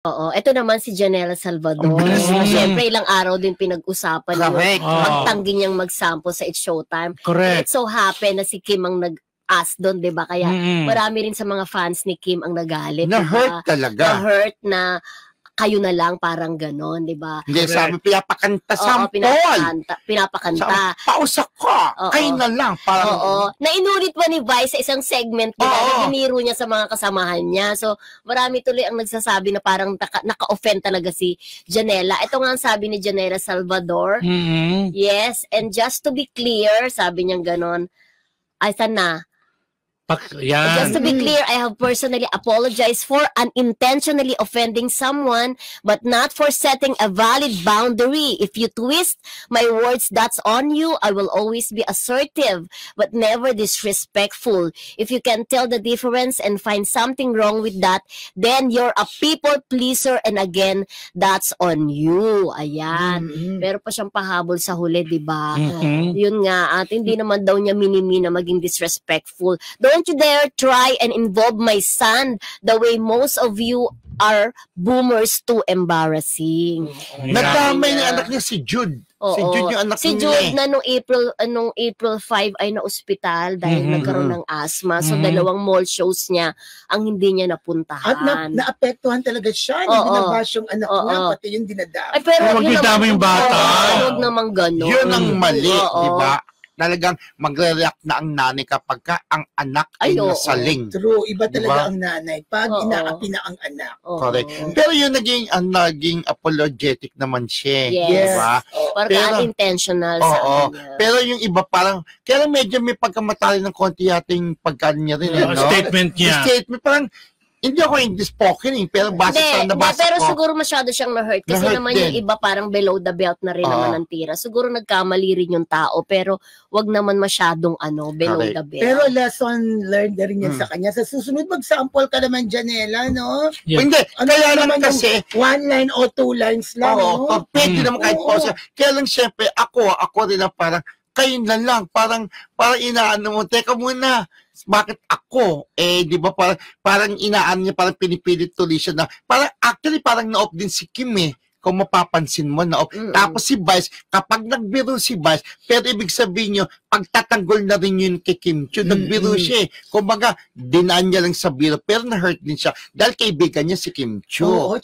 Oo, ito naman si Janela Salvador. Siyempre, ilang araw din pinag-usapan yung pagtanggi niyang mag-sample sa It's Showtime. Correct. It so happen na si Kim ang nag-ask doon, di ba? Kaya marami rin sa mga fans ni Kim ang nagalit. Na-hurt talaga. Na-hurt na kayo na lang, parang ganon, di ba? Hindi, sabi, pinapakanta sample. Pinapakanta. Pausak ka, kayo na lang. Parang... Nainulit pa ni Vice sa isang segment, di ba? Biniro niya sa mga kasamahan niya. So, marami tuloy ang nagsasabi na parang naka-offend talaga si Janela. Ito nga ang sabi ni Janela Salvador. Yes, and just to be clear, sabi niya ganon, ay sana, just to be clear, I have personally apologized for unintentionally offending someone, but not for setting a valid boundary. If you twist my words, that's on you. I will always be assertive, but never disrespectful. If you can tell the difference and find something wrong with that, then you're a people pleaser, and again, that's on you. Ayan. Pero pa siyang pahabol sa huli, di ba? Yun nga, at hindi naman daw niya minimina maging disrespectful. Don't you dare try and involve my son the way most of you are boomers too embarrassing. Nadamay ni anak niya si Jude. Si Jude yung anak niya. Si Jude na nung April 5 ay na-ospital dahil nagkaroon ng asthma. So, 2 mall shows niya ang hindi niya napuntahan. At naapektuhan talaga siya. Hindi nabash yung anak niya, pati yung dinadama. Ay, pero huwag dinadama yung bata. Huwag naman gano'n. Yun ang mali, di ba? Talagang magre-react na ang nanay kapag ang anak ay nasaling. True, iba talaga ang nanay pag inaapi na ang anak. Correct. Pero yun naging apologetic naman siya. Yes. Diba? Parang unintentional sa kanya. Pero yung iba parang, kaya medyo may pagkamatali ng konti yating pagkaan niya rin. Statement niya. Statement, parang, hindi ako English spoken, pero base sa nabasa ko. Pero siguro masyado siyang na-hurt. Kasi naman yung iba parang below the belt na rin naman ang tira. Siguro nagkamali rin yung tao, pero wag naman masyadong below the belt. Pero lesson learned na rin yan sa kanya. Sa susunod, mag-sample ka naman, Janela, no? Hindi, kaya naman kasi... 1 line o 2 lines lang, no? Pwede naman kahit pause. Kaya lang siyempre, ako rin na parang, kayo na lang, parang inaano mo, teka muna, bakit ako? Di ba parang inaano niya, parang pinipilit tuloy siya na, actually parang na-off din si Kim kung mapapansin mo na-off. Tapos si Vice, kapag nagbiro si Vice, pero ibig sabihin nyo, pagtatanggol na rin yun kay Kim Chiu, nagbiro siya Kumbaga, dinaan niya lang sa biro, pero na-hurt din siya, dahil kaibigan niya si Kim Chiu.